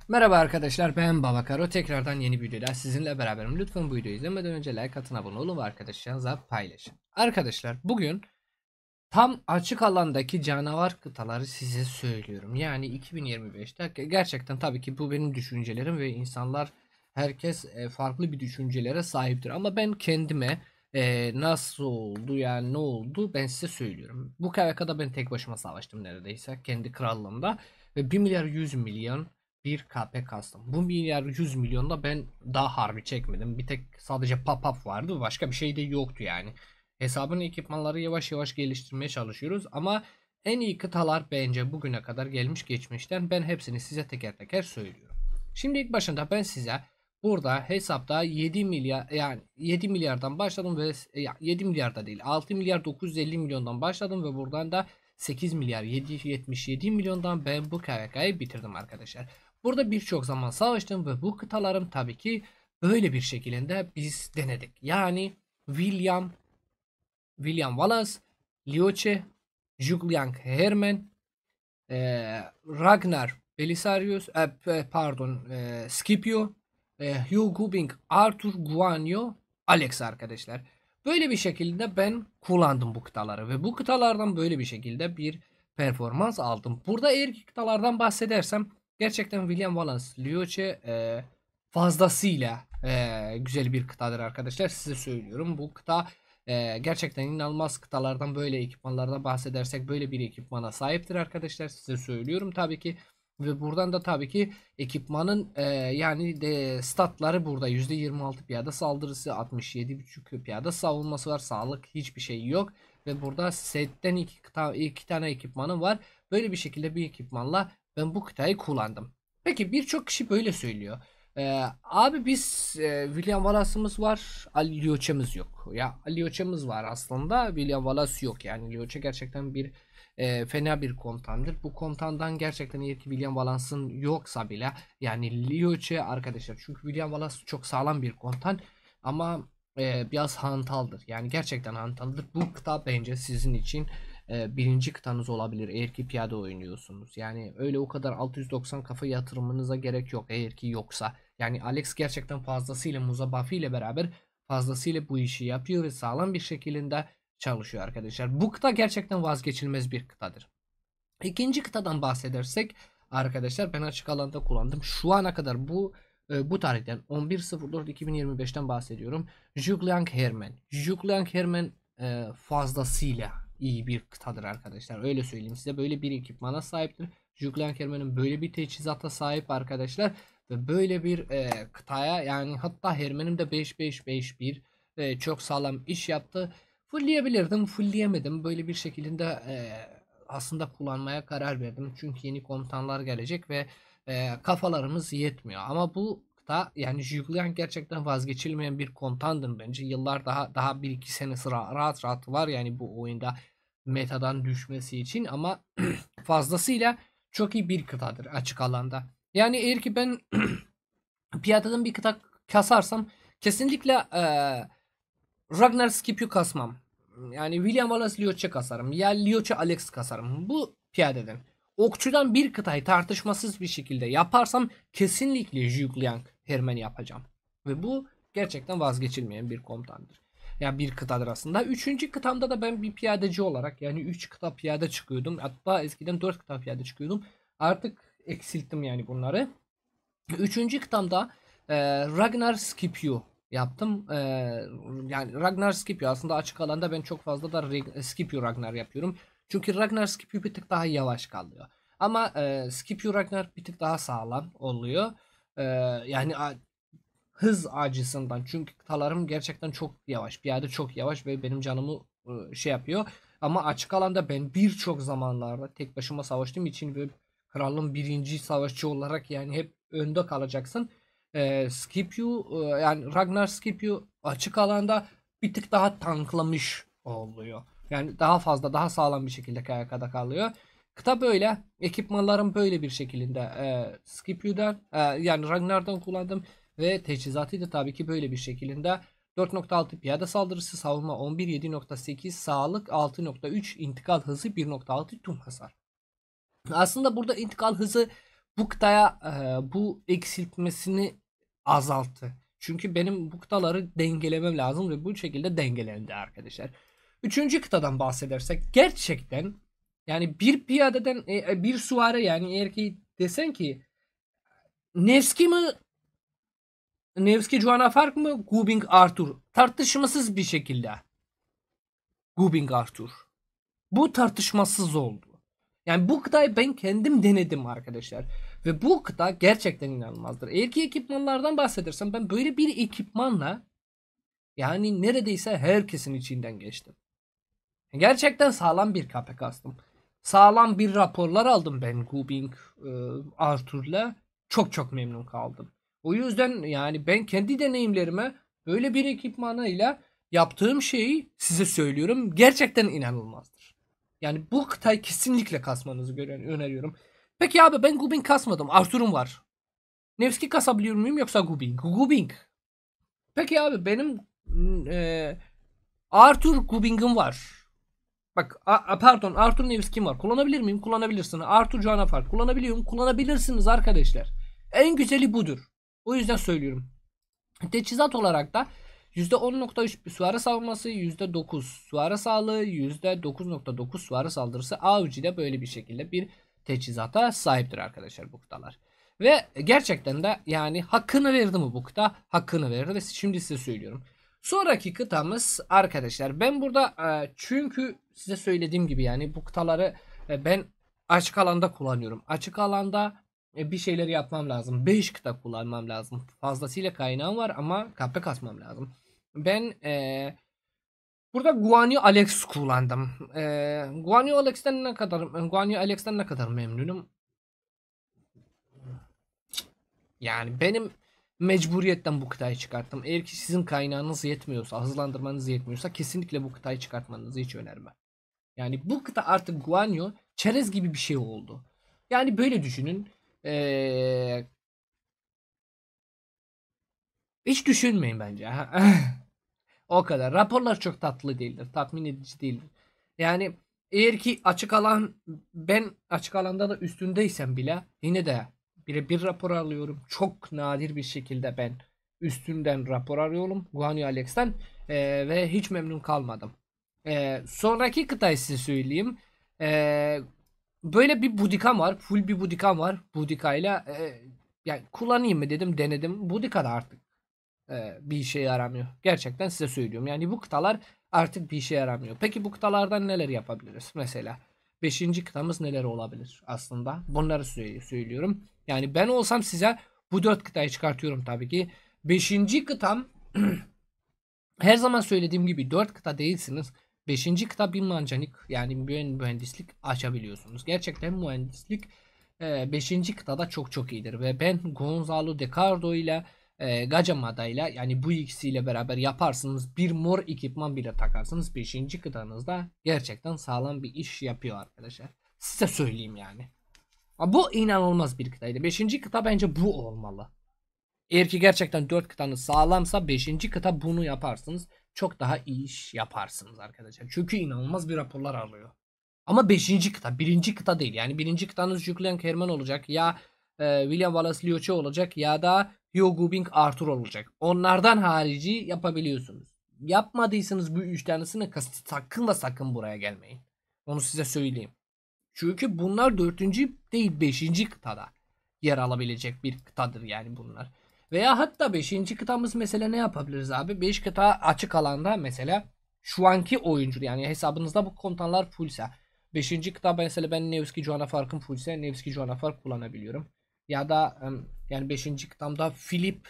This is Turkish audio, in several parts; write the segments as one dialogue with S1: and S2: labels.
S1: Merhaba arkadaşlar, ben Babakaro. Tekrardan yeni bir videoda sizinle beraberim. Lütfen bu videoyu izlemeden önce like atın, abone olun ve arkadaşlarınızla paylaşın. Arkadaşlar, bugün tam açık alandaki canavar kıtaları size söylüyorum. Yani 2025'te gerçekten tabii ki bu benim düşüncelerim ve insanlar herkes farklı bir düşüncelere sahiptir. Ama ben kendime nasıl oldu, yani ne oldu, ben size söylüyorum. Bu KVK'da ben tek başıma savaştım neredeyse kendi krallığımda ve 1 milyar 100 milyon bir KP kastım. Bu milyar 100 milyonda ben daha harbi çekmedim. Bir tek sadece pop-up vardı, başka bir şey de yoktu yani. Hesabın ekipmanları yavaş yavaş geliştirmeye çalışıyoruz ama en iyi kıtalar bence bugüne kadar gelmiş geçmişten, ben hepsini size teker teker söylüyorum. Şimdi ilk başında ben size burada hesapta 7 milyar, yani 7 milyardan başladım ve 7 milyarda değil, 6 milyar 950 milyondan başladım ve buradan da 8 milyar 777 milyondan ben bu KVK'yı bitirdim arkadaşlar. Burada birçok zaman savaştım ve bu kıtalarım tabii ki böyle bir şekilde biz denedik. Yani William Wallace, Lioche, Julian Herman, Ragnar Belisarius, Scipio, Hugh Gubing, Arthur Guanyo, Alex arkadaşlar. Böyle bir şekilde ben kullandım bu kıtaları ve bu kıtalardan böyle bir şekilde bir performans aldım. Burada eğer ki kıtalardan bahsedersem gerçekten William Wallace, Lioche fazlasıyla güzel bir kıtadır arkadaşlar. Size söylüyorum, bu kıta gerçekten inanılmaz kıtalardan, böyle ekipmanlardan bahsedersek böyle bir ekipmana sahiptir arkadaşlar, size söylüyorum tabii ki. Ve buradan da tabii ki ekipmanın yani de statları burada %26 piyade saldırısı, 67,5 piyade savunması var, sağlık hiçbir şey yok ve burada setten iki tane ekipmanım var. Böyle bir şekilde bir ekipmanla ben bu kıtayı kullandım. Peki birçok kişi böyle söylüyor. Abi biz William Wallace'ımız var, Ali Lioche'miz yok. Ya Ali Lioche'miz var aslında, William Wallace yok. Yani Lioche gerçekten bir fena bir komutandır. Bu komutandan gerçekten iyi ki William Wallace'ın yoksa bile, yani Lioche arkadaşlar, çünkü William Wallace çok sağlam bir komutan ama biraz hantaldır. Yani gerçekten hantaldır. Bu kıta bence sizin için birinci kıtanız olabilir eğer ki piyade oynuyorsunuz. Yani öyle o kadar 690 kafa yatırımınıza gerek yok eğer ki yoksa. Yani Alex gerçekten fazlasıyla Muzabafi ile beraber fazlasıyla bu işi yapıyor ve sağlam bir şekilde çalışıyor arkadaşlar. Bu kıta gerçekten vazgeçilmez bir kıtadır. İkinci kıtadan bahsedersek arkadaşlar, ben açık alanda kullandım. Şu ana kadar bu tarihten 11.04.2025'ten bahsediyorum. Julian Herman. Julian Herman fazlasıyla iyi bir kıtadır arkadaşlar. Öyle söyleyeyim size. Böyle bir ekipmana sahiptir. Julian Herman'ın böyle bir teçhizata sahip arkadaşlar. Ve böyle bir kıtaya, yani hatta Herman'ın da 5-5-5-1 çok sağlam iş yaptı. Fullleyebilirdim, fullleyemedim. Böyle bir şekilde aslında kullanmaya karar verdim. Çünkü yeni komutanlar gelecek ve kafalarımız yetmiyor. Ama bu da, yani Julian gerçekten vazgeçilmeyen bir komutandır bence. Yıllar daha bir iki sene sıra rahat rahat var yani bu oyunda metadan düşmesi için, ama fazlasıyla çok iyi bir kıtadır açık alanda. Yani eğer ki ben piyadadan bir kıta kasarsam kesinlikle Ragnar Scipio kasmam. Yani William Wallace Lioche kasarım. Ya Lioche Alex kasarım. Bu piyadeden. Okçudan bir kıtayı tartışmasız bir şekilde yaparsam kesinlikle Julian Herman'i yapacağım. Ve bu gerçekten vazgeçilmeyen bir komutandır. Yani bir kıtadır aslında. Üçüncü kıtamda da ben bir piyadeci olarak, yani 3 kıta piyade çıkıyordum. Hatta eskiden 4 kıta piyade çıkıyordum. Artık eksilttim yani bunları. Üçüncü kıtamda Ragnar Scipio yaptım. Yani Ragnar Scipio aslında açık alanda ben çok fazla da Scipio Ragnar yapıyorum. Çünkü Ragnar Scipio bir tık daha yavaş kalıyor. Ama Scipio Ragnar bir tık daha sağlam oluyor. E, yani hız açısından, çünkü kıtalarım gerçekten çok yavaş. Piyade çok yavaş ve benim canımı şey yapıyor. Ama açık alanda ben birçok zamanlarda tek başıma savaştığım için ve kralın birinci savaşçı olarak yani hep önde kalacaksın. Scipio, yani Ragnar Scipio açık alanda bir tık daha tanklamış oluyor. Yani daha fazla, daha sağlam bir şekilde KYK'da kalıyor. Kıta böyle. Ekipmanlarım böyle bir şekilde. Scipio'dan yani Ragnar'dan kullandım. Ve teçhizatı da tabii ki böyle bir şekilde. 4.6 piyade saldırısı, savunma 11, 7.8 sağlık, 6.3 intikal hızı, 1.6 tüm hasar. Aslında burada intikal hızı bu kıtaya bu eksiltmesini azalttı. Çünkü benim bu kıtaları dengelemem lazım ve bu şekilde dengelendi arkadaşlar. Üçüncü kıtadan bahsedersek gerçekten yani bir piyadeden bir süvari, yani eğer ki desen ki Nevski mi, Nevski Juanafark mı, Gubing Arthur, tartışmasız bir şekilde Gubing Arthur. Bu tartışmasız oldu. Yani bu kıtayı ben kendim denedim arkadaşlar. Ve bu kıta gerçekten inanılmazdır. Eğer ki ekipmanlardan bahsedersem ben böyle bir ekipmanla yani neredeyse herkesin içinden geçtim. Gerçekten sağlam bir KP kastım. Sağlam bir raporlar aldım ben Gubing Arthur'la. Çok çok memnun kaldım. O yüzden yani ben kendi deneyimlerime böyle bir ekipmanıyla yaptığım şeyi size söylüyorum. Gerçekten inanılmazdır. Yani bu kıtayı kesinlikle kasmanızı öneriyorum. Peki abi ben Gubing kasmadım. Arthur'um var. Nevski kasabiliyor muyum yoksa Gubing? Gubing. Peki abi benim e, Arthur Gubing'im var. Bak pardon, Arthur Nevskin var. Kullanabilir miyim? Kullanabilirsin. Arthur Canafar kullanabiliyor muyum? Kullanabilirsiniz arkadaşlar. En güzeli budur. O yüzden söylüyorum. Teçhizat olarak da %10.3 süvari savunması, %9 süvari sağlığı, %9.9 süvari saldırısı, AUG de böyle bir şekilde bir teçhizata sahiptir arkadaşlar bu kıtalar. Ve gerçekten de yani hakkını verdi mi bu kıta? Hakkını verdi ve şimdi size söylüyorum. Sonraki kıtamız arkadaşlar, ben burada çünkü size söylediğim gibi yani bu kıtaları ben açık alanda kullanıyorum. Açık alanda bir şeyler yapmam lazım. 5 kıta kullanmam lazım. Fazlasıyla kaynağım var ama KP kasmam lazım. Ben burada Guanyu Alex kullandım. Guanyu Alex'ten ne kadar memnunum? Yani benim mecburiyetten bu kıtayı çıkarttım. Eğer ki sizin kaynağınız yetmiyorsa, hızlandırmanız yetmiyorsa kesinlikle bu kıtayı çıkartmanızı hiç önermem. Yani bu kıta artık Guanyu çerez gibi bir şey oldu. Yani böyle düşünün. Hiç düşünmeyin bence. O kadar. Raporlar çok tatlı değildir. Tatmin edici değildir. Yani eğer ki açık alan, ben açık alanda da üstündeysem bile yine de bir rapor alıyorum. Çok nadir bir şekilde ben üstünden rapor arıyorum Guanyu Alex'ten ve hiç memnun kalmadım. Sonraki kıtayı size söyleyeyim. E, Böyle bir Budikam var. Full bir Budikam var. Budikayla yani kullanayım mı dedim, denedim. Budika da artık bir işe yaramıyor. Gerçekten size söylüyorum. Yani bu kıtalar artık bir işe yaramıyor. Peki bu kıtalardan neler yapabiliriz? Mesela beşinci kıtamız neler olabilir aslında? Bunları söylüyorum. Yani ben olsam size bu 4 kıtayı çıkartıyorum tabii ki. Beşinci kıtam her zaman söylediğim gibi 4 kıta değilsiniz. Beşinci kıta bir mancanik, yani mühendislik açabiliyorsunuz. Gerçekten mühendislik beşinci kıtada çok çok iyidir. Ve ben Gonzalo De Cardo ile Gacamada ile, yani bu ikisiyle beraber yaparsınız. Bir mor ekipman bile takarsınız. Beşinci kıtanızda gerçekten sağlam bir iş yapıyor arkadaşlar. Size söyleyeyim yani. Bu inanılmaz bir kıtaydı. Beşinci kıta bence bu olmalı. Eğer ki gerçekten 4 kıtanız sağlamsa beşinci kıta bunu yaparsınız. Çok daha iyi iş yaparsınız arkadaşlar. Çünkü inanılmaz bir raporlar alıyor. Ama beşinci kıta, birinci kıta değil. Yani birinci kıtanız Julian Kerman olacak ya William Wallace Lioche olacak ya da Hugh Gubing Arthur olacak. Onlardan harici yapabiliyorsunuz. Yapmadıysanız bu 3 tanesini sakın ve sakın buraya gelmeyin. Onu size söyleyeyim. Çünkü bunlar dördüncü değil beşinci kıtada yer alabilecek bir kıtadır yani bunlar. Veya hatta beşinci kıtamız mesela ne yapabiliriz abi? 5 kıta açık alanda mesela şu anki oyuncu, yani hesabınızda bu komutanlar fullse. Beşinci kıta mesela ben Nevski Juanafark'ın fullse Nevski Juanafark kullanabiliyorum. Ya da yani beşinci kıtamda Philip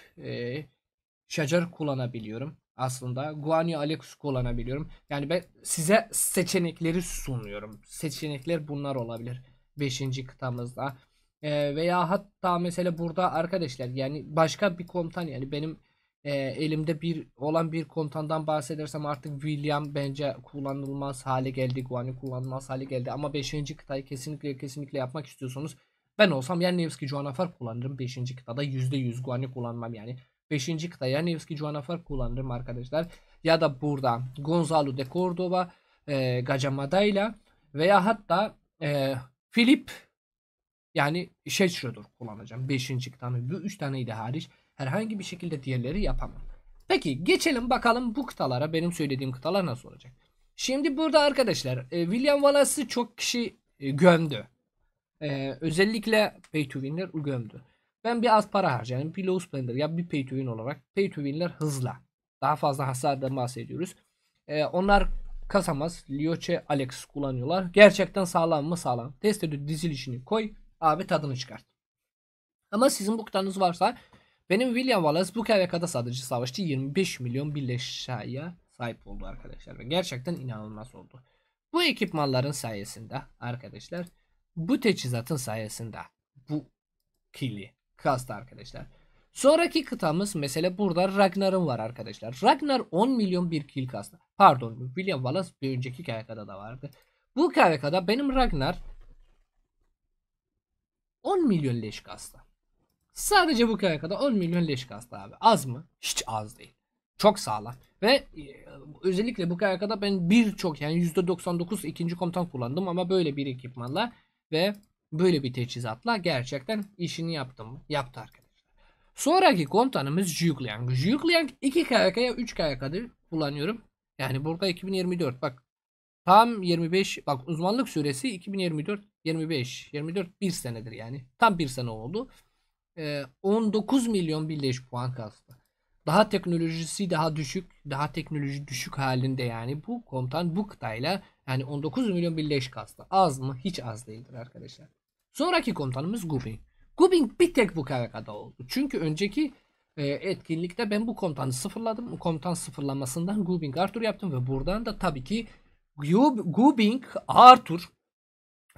S1: Şacar kullanabiliyorum. Aslında Guanyu Alex kullanabiliyorum. Yani ben size seçenekleri sunuyorum. Seçenekler bunlar olabilir. Beşinci kıtamızda. Veya hatta mesela burada arkadaşlar yani başka bir komutan, yani benim elimde bir olan bir komutandan bahsedersem artık William bence kullanılmaz hale geldi. Guanyu kullanılmaz hale geldi. Ama beşinci kıtayı kesinlikle yapmak istiyorsanız ben olsam yani Nevski Juanafar kullanırım. Beşinci kıtada %100 Guanyu kullanmam yani. Beşinci kıtaya Nevski Juanafar kullanırım arkadaşlar. Ya da burada Gonzalo de Cordova, Gacamada ile veya hatta Philip Yani Schroeder kullanacağım. 5. kıtamı. Bu 3 taneyi de hariç herhangi bir şekilde diğerleri yapamam. Peki geçelim bakalım bu kıtalara. Benim söylediğim kıtalar nasıl olacak? Şimdi burada arkadaşlar William Wallace'ı çok kişi gömdü. Özellikle Pay to Win'ler gömdü. Ben bir az para harcayayım. Bir Low Spender ya bir Pay to Win olarak. Pay to Win'ler hızla. Daha fazla hasardan bahsediyoruz. Onlar kasamaz. Lioche Alex kullanıyorlar. Gerçekten sağlam mı? Sağlam. Test edip dizilişini koy. Abi tadını çıkart. Ama sizin bu kutanız varsa benim William Wallace bu KVK'da sadece savaşçı 25 milyon birleşşaya sahip oldu arkadaşlar. Ve gerçekten inanılmaz oldu. Bu ekipmanların sayesinde arkadaşlar, bu teçhizatın sayesinde bu kili kastı arkadaşlar. Sonraki kıtamız mesela burada Ragnar'ın var arkadaşlar. Ragnar 10 milyon bir kill kastı. Pardon, William Wallace bir önceki KVK'da da vardı. Bu KVK'da benim Ragnar 10 milyon leş kastı. Sadece bu KVK'da 10 milyon leş kastı abi. Az mı? Hiç az değil. Çok sağlam. Ve özellikle bu KVK'da ben birçok yani %99 ikinci komutan kullandım ama böyle bir ekipmanla ve böyle bir teçhizatla gerçekten işini yaptım. Yaptı arkadaşlar. Sonraki komutanımız Zhuge. Zhuge 2 KVK'ya 3 KVK'dır kullanıyorum. Yani burada 2024 bak tam 25 bak uzmanlık süresi 2024 24 bir senedir yani. Tam bir sene oldu. 19 milyon birleş puan kastı. Daha teknolojisi daha düşük, daha teknoloji düşük halinde yani bu komutan bu kıtayla yani 19 milyon birleş kastı. Az mı? Hiç az değildir arkadaşlar. Sonraki komutanımız Gubing. Gubing bir tek bu KVK'da oldu. Çünkü önceki etkinlikte ben bu komutanı sıfırladım. Bu komutan sıfırlamasından Gubing Arthur yaptım ve buradan da tabii ki Gubing Arthur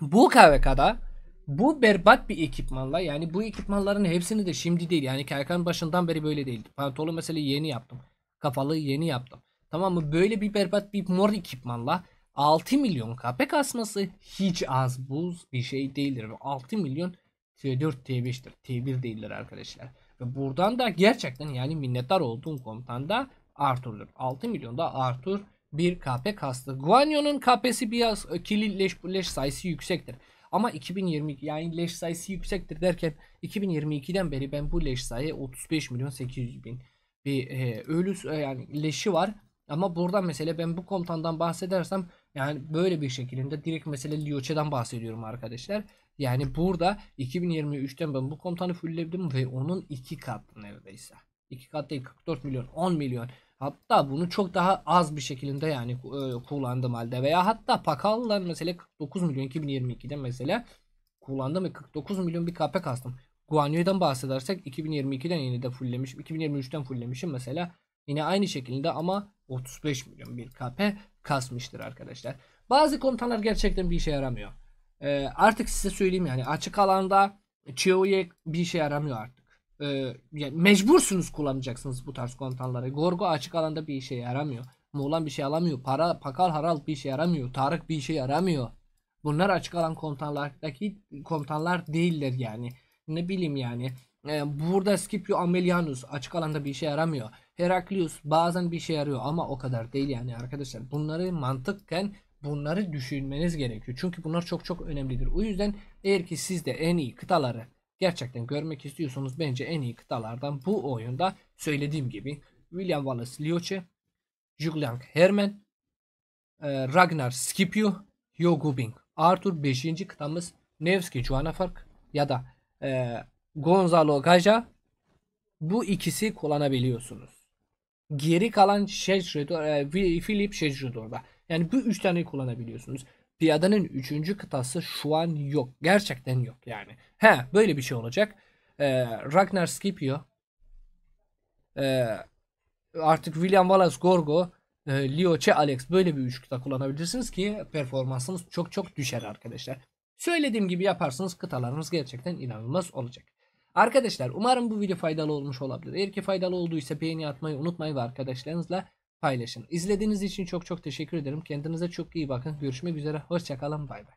S1: bu KVK'da bu berbat bir ekipmanla yani bu ekipmanların hepsini de şimdi değil yani KVK'nın başından beri böyle değildi. Pantolon mesela yeni yaptım. Kafalığı yeni yaptım. Tamam mı? Böyle bir berbat bir mor ekipmanla 6 milyon KP kasması hiç az buz bir şey değildir. 6 milyon T4 T5'tir. T1 değildir arkadaşlar. Ve buradan da gerçekten yani minnettar olduğum komutan da Arthur'dur. 6 milyonda Arthur bir KP kastı. Guanyo'nun KP'si biraz kill leş sayısı yüksektir. Ama 2022 yani leş sayısı yüksektir derken 2022'den beri ben bu leş sayı 35 milyon 800 bin bir ölü yani leşi var. Ama burada mesela ben bu komutandan bahsedersem yani böyle bir şekilde direkt mesela Lioche'den bahsediyorum arkadaşlar. Yani burada 2023'ten ben bu komutanı fullledim ve onun 2 katı neredeyse. 2 kat değil 44 milyon 10 milyon. Hatta bunu çok daha az bir şekilde yani kullandım halde veya hatta Pakal'la mesela 49 milyon 2022'de mesela kullandım ve 49 milyon bir KP kastım. Guanyo'dan bahsedersek 2022'den yine de fulllemiş, 2023'ten fulllemişim mesela yine aynı şekilde ama 35 milyon bir KP kasmıştır arkadaşlar. Bazı komutanlar gerçekten bir işe yaramıyor. Artık size söyleyeyim yani açık alanda Chio'ya bir işe yaramıyor artık. Yani mecbursunuz kullanacaksınız bu tarz komutanları. Gorgo açık alanda bir işe yaramıyor. Muğlan bir şey alamıyor. Pakal Harald bir işe yaramıyor. Tarık bir işe yaramıyor. Bunlar açık alan komutanlardaki komutanlar değiller yani. Ne bileyim yani. Burada Scipio Aemilianus açık alanda bir işe yaramıyor. Heraklius bazen bir işe yarıyor ama o kadar değil yani arkadaşlar. Bunları mantıkken bunları düşünmeniz gerekiyor. Çünkü bunlar çok çok önemlidir. O yüzden eğer ki siz de en iyi kıtaları gerçekten görmek istiyorsanız bence en iyi kıtalardan bu oyunda söylediğim gibi William Wallace Lioche, Zhuge Hermann, Ragnar Scipio, Yogubing Arthur 5. kıtamız Nevski Juanafark ya da Gonzalo Gaja, bu ikisi kullanabiliyorsunuz. Geri kalan Philip Şejdor'da. Yani bu 3 taneyi kullanabiliyorsunuz. Piyadanın 3. kıtası şu an yok. Gerçekten yok yani. Böyle bir şey olacak. Ragnar Scipio, artık William Wallace Gorgo, Lioche Alex böyle bir 3 kıta kullanabilirsiniz ki performansınız çok çok düşer arkadaşlar. Söylediğim gibi yaparsanız kıtalarınız gerçekten inanılmaz olacak. Arkadaşlar umarım bu video faydalı olmuş olabilir. Eğer ki faydalı olduysa beğeni atmayı unutmayın ve arkadaşlarınızla paylaşın. İzlediğiniz için çok çok teşekkür ederim. Kendinize çok iyi bakın. Görüşmek üzere. Hoşçakalın. Bay bay.